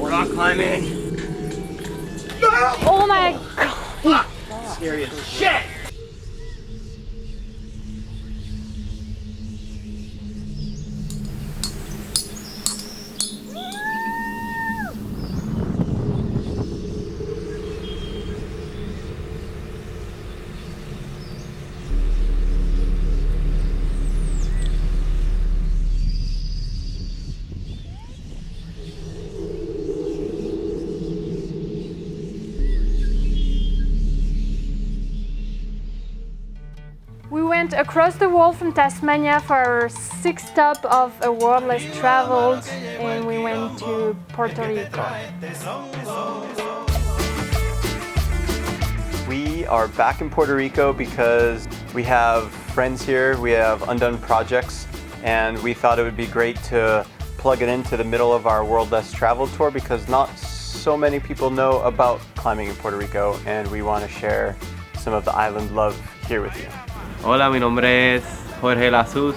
Rock climbing. Oh my god. Scary as shit. We went across the world from Tasmania for our 6th stop of A World Less Traveled, and we went to Puerto Rico. We are back in Puerto Rico because we have friends here, we have undone projects, and we thought it would be great to plug it into the middle of our World Less Traveled tour because not so many people know about climbing in Puerto Rico, and we want to share some of the island love here with you. Hola, mi nombre es Jorge Lasus.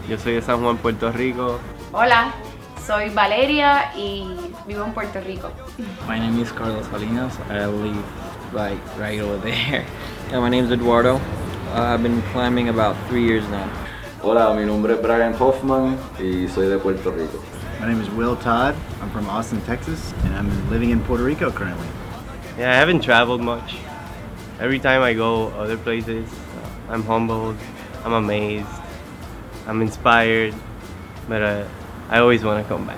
Yo soy de San Juan, Puerto Rico. Hola, soy Valeria y vivo en Puerto Rico. My name is Carlos Salinas. I live right over there. Yeah, my name is Eduardo. I've been climbing about 3 years now. Hola, mi nombre es Brian Hoffman y soy de Puerto Rico. My name is Will Todd. I'm from Austin, Texas, and I'm living in Puerto Rico currently. Yeah, I haven't traveled much. Every time I go other places, I'm humbled, I'm amazed, I'm inspired, but I always want to come back.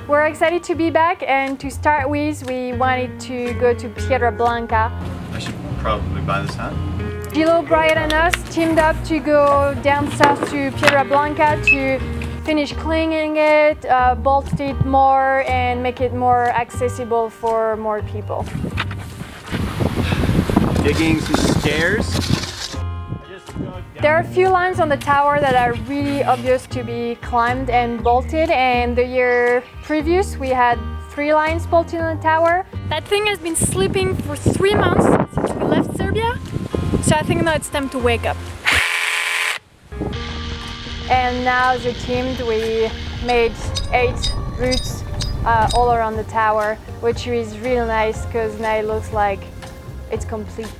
We're excited to be back, and to start with, we wanted to go to Piedrablanca. I should probably buy this hat. Gilo, Brian and us teamed up to go down south to Piedrablanca to finish cleaning it, bolt it more, and make it more accessible for more people. Digging some stairs. There are a few lines on the tower that are really obvious to be climbed and bolted, and the year previous we had 3 lines bolted on the tower. That thing has been sleeping for 3 months since we left Serbia, so I think now it's time to wake up. And now as a team we made 8 routes all around the tower, which is really nice because now it looks like it's complete.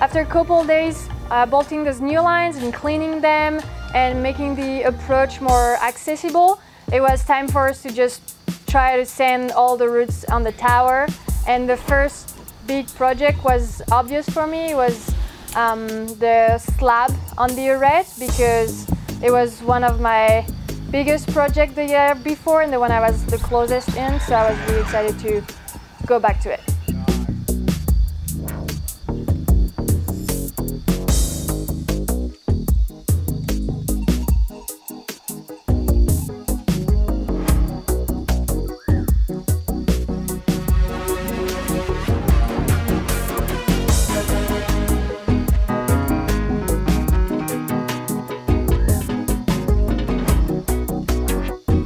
After a couple days bolting those new lines and cleaning them and making the approach more accessible, it was time for us to just try to sand all the routes on the tower. And the first big project was obvious for me. It was the slab on the arete, because it was one of my biggest projects the year before and the one I was the closest in, so I was really excited to go back to it.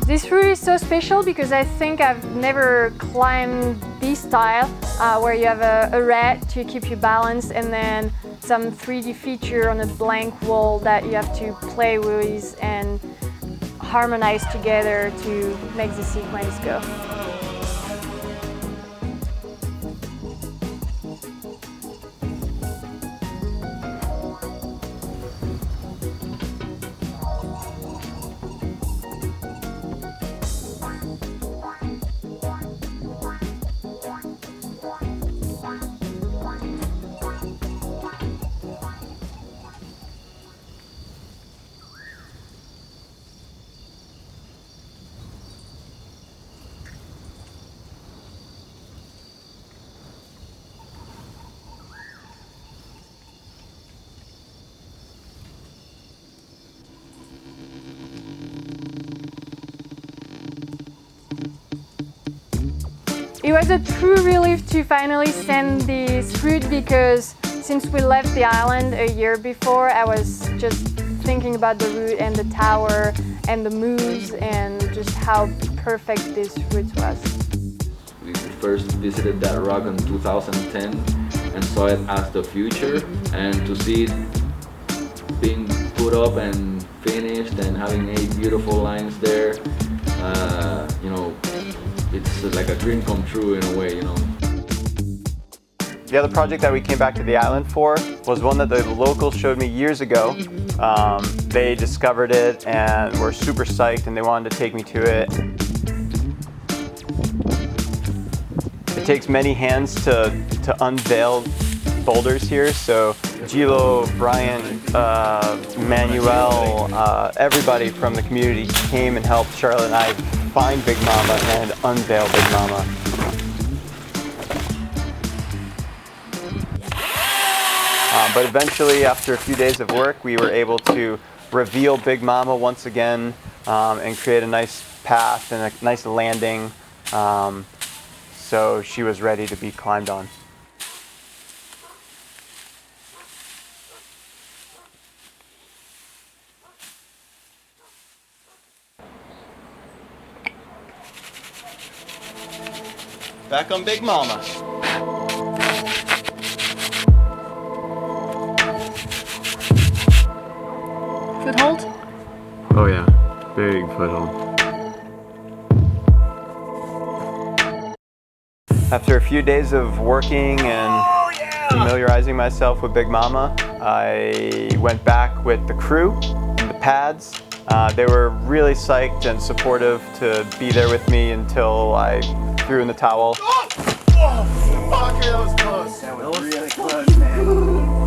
This route is so special because I think I've never climbed this style where you have a arete to keep you balanced and then some 3D feature on a blank wall that you have to play with and harmonize together to make the sequence go. It was a true relief to finally send this route because since we left the island a year before, I was just thinking about the route and the tower and the moves and just how perfect this route was. We first visited that rock in 2010 and saw it as the future, and to see it being put up and finished and having 8 beautiful lines there, you know, it's like a dream come true in a way, you know. The other project that we came back to the island for was one that the locals showed me years ago. They discovered it and were super psyched and they wanted to take me to it. It takes many hands to unveil boulders here, so Gilo, Brian, Manuel, everybody from the community came and helped Charlotte and I find Big Mama and unveil Big Mama. But eventually, after a few days of work, we were able to reveal Big Mama once again and create a nice path and a nice landing, so she was ready to be climbed on. Back on Big Mama. Foothold? Oh yeah, big foothold. After a few days of working and familiarizing myself with Big Mama, I went back with the crew and the pads. They were really psyched and supportive to be there with me until I threw in the towel. Oh, fucker, that was close. That was really close, man.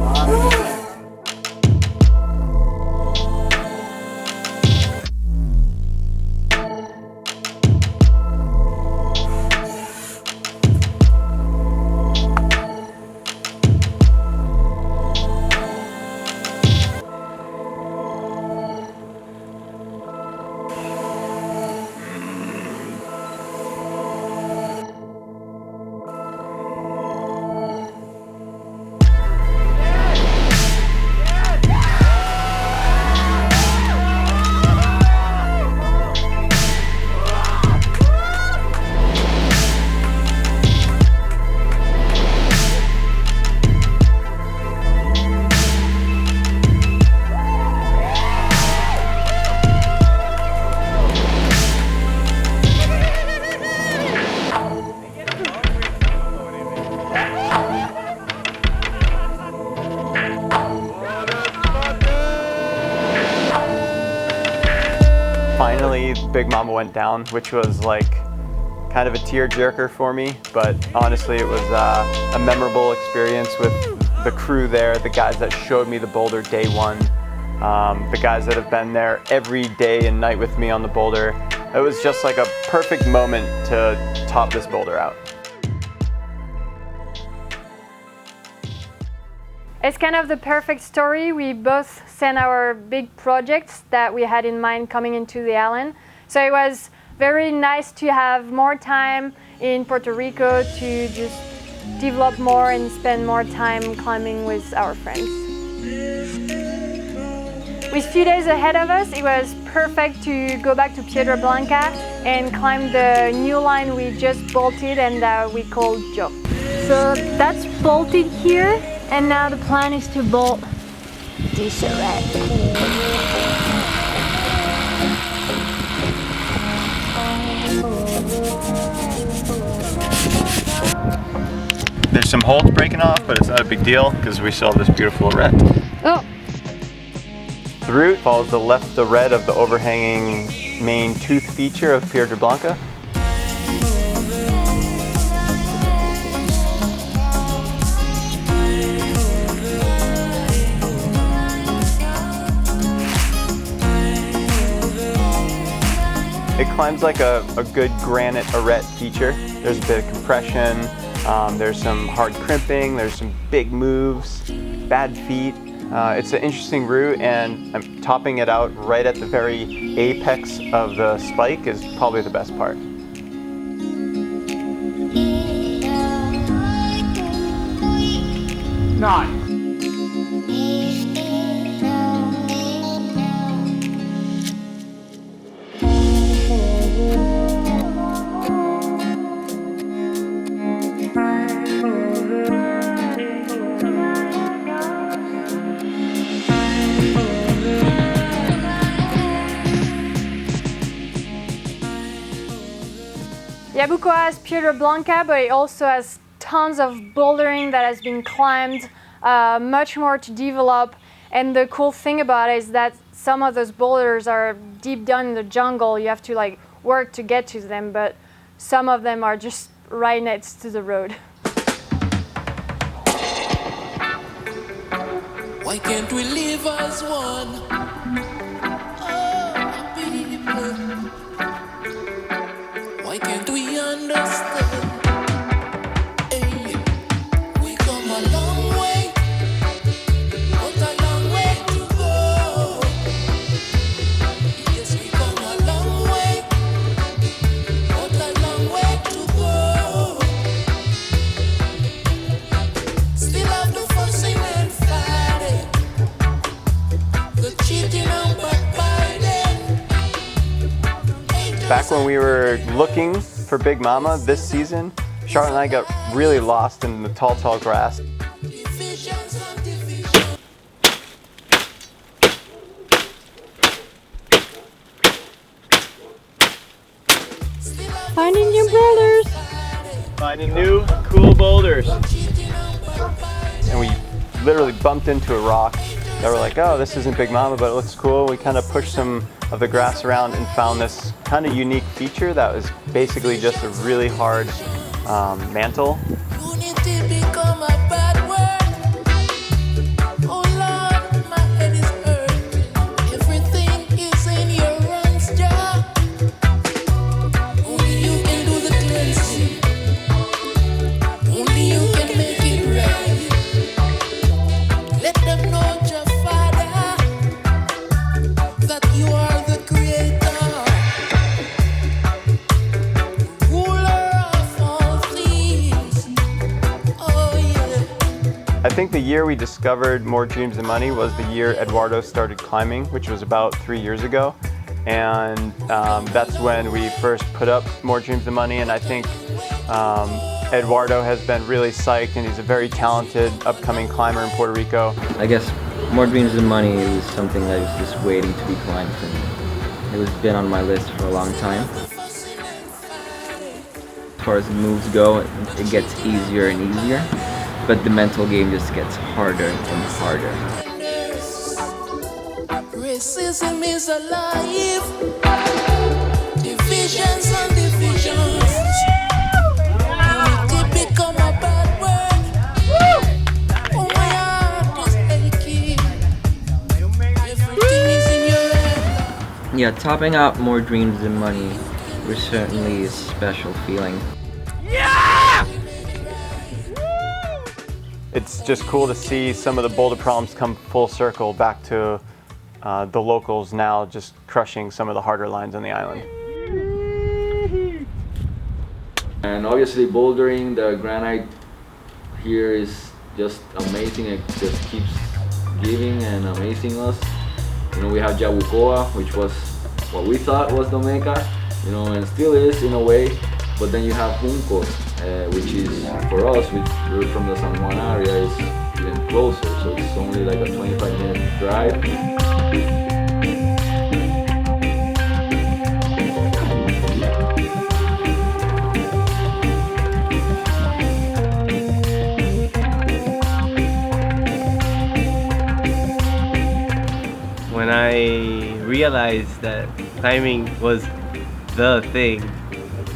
Finally, Big Mama went down, which was like kind of a tear-jerker for me, but honestly it was a memorable experience with the crew there, the guys that showed me the boulder day one, the guys that have been there every day and night with me on the boulder. It was just like a perfect moment to top this boulder out. It's kind of the perfect story. We both sent our big projects that we had in mind coming into the island. So it was very nice to have more time in Puerto Rico to just develop more and spend more time climbing with our friends. With few days ahead of us, it was perfect to go back to Piedrablanca and climb the new line we just bolted and that we called Joe. So that's bolted here. And now the plan is to bolt this red. There's some holes breaking off, but it's not a big deal because we still have this beautiful red. Oh! The route follows the left the red of the overhanging main tooth feature of Piedrablanca. It climbs like a good granite arete feature. There's a bit of compression, there's some hard crimping, there's some big moves, bad feet. It's an interesting route, and I'm topping it out right at the very apex of the spike is probably the best part. Nine. Yabucoa has Piedrablanca, but it also has tons of bouldering that has been climbed, much more to develop. And the cool thing about it is that some of those boulders are deep down in the jungle. You have to like work to get to them, but some of them are just right next to the road. Why can't we live as one? Oh, people. Why can't we understand? Hey, we come a long way, but a long way to go. Yes, we come a long way, but a long way to go. Still have the fussing and fighting, the cheating and backbiting. Back when we were looking for Big Mama this season, Charlotte and I got really lost in the tall grass. Divisions and divisions. Finding new boulders. Finding new cool boulders. And we literally bumped into a rock that we're like, oh, this isn't Big Mama, but it looks cool. We kind of pushed some of the grass around and found this kind of unique feature that was basically just a really hard mantle. Unity become a bad word. Oh Lord, my head is hurting. Everything is in your hands, Jah. Only you can do the cleansing. Only you can make it right. Let them know, Jah Father, that you are the creator, ruler of all things. Oh yeah. I think the year we discovered More Dreams Than Money was the year Eduardo started climbing, which was about 3 years ago. And that's when we first put up More Dreams Than Money. And I think Eduardo has been really psyched, and he's a very talented upcoming climber in Puerto Rico. I guess More Dreams Than Money is something that was just waiting to be climbed for me. It was been on my list for a long time. As far as the moves go, it gets easier and easier, but the mental game just gets harder and harder. Racism is alive. Divisions and divisions. Unity become a bad word. Oh, my heart is aching. Everything is in your hand. Yeah, topping out More Dreams Than Money was certainly a special feeling. It's just cool to see some of the boulder problems come full circle back to the locals now just crushing some of the harder lines on the island. And obviously bouldering, the granite here is just amazing. It just keeps giving and amazing us. You know, we have Yabucoa, which was what we thought was the Mecca, you know, and still is in a way. But then you have Junco, which is, for us, we're from the San Juan area, is even closer. So it's only like a 25-minute drive. When I realized that climbing was the thing,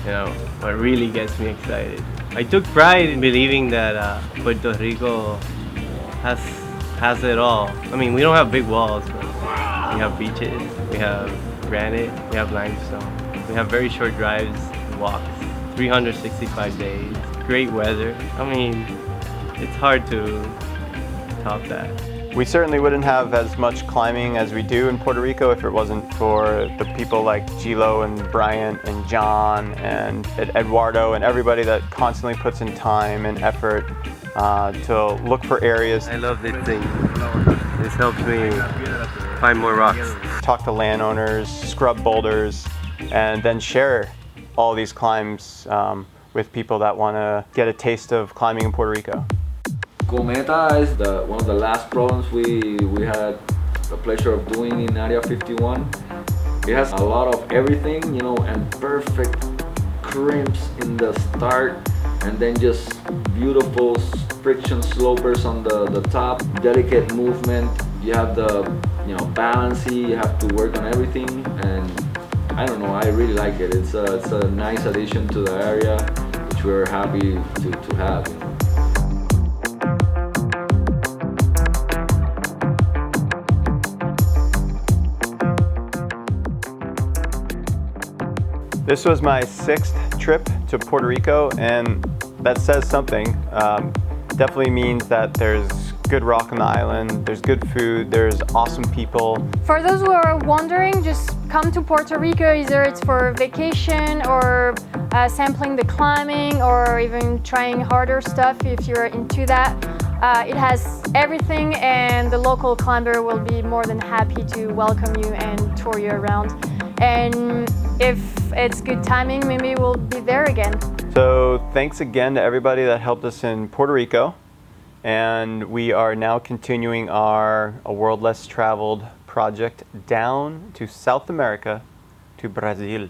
you know, what really gets me excited. I took pride in believing that Puerto Rico has it all. I mean, we don't have big walls, but we have beaches, we have granite, we have limestone. We have very short drives, walks, 365 days, great weather. I mean, it's hard to top that. We certainly wouldn't have as much climbing as we do in Puerto Rico if it wasn't for the people like Gilo and Bryant and John and Eduardo and everybody that constantly puts in time and effort to look for areas. I love this thing. This helps me find more rocks. Talk to landowners, scrub boulders, and then share all these climbs with people that want to get a taste of climbing in Puerto Rico. Cometa is one of the last problems we had the pleasure of doing in Area 51. It has a lot of everything, you know, and perfect crimps in the start, and then just beautiful friction slopers on the top, delicate movement. You have the balancing, you have to work on everything, and I don't know, I really like it. It's a nice addition to the area, which we're happy to have. This was my 6th trip to Puerto Rico, and that says something. Definitely means that there's good rock on the island, there's good food, there's awesome people. For those who are wondering, just come to Puerto Rico, either it's for vacation or sampling the climbing or even trying harder stuff if you're into that. It has everything, and the local climber will be more than happy to welcome you and tour you around. And if it's good timing, maybe we'll be there again. So thanks again to everybody that helped us in Puerto Rico. And we are now continuing our A World Less Traveled project down to South America, to Brazil.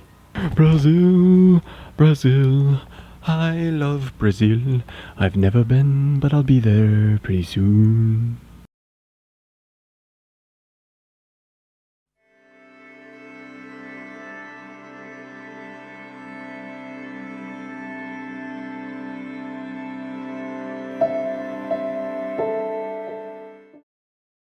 Brazil, Brazil, I love Brazil. I've never been, but I'll be there pretty soon.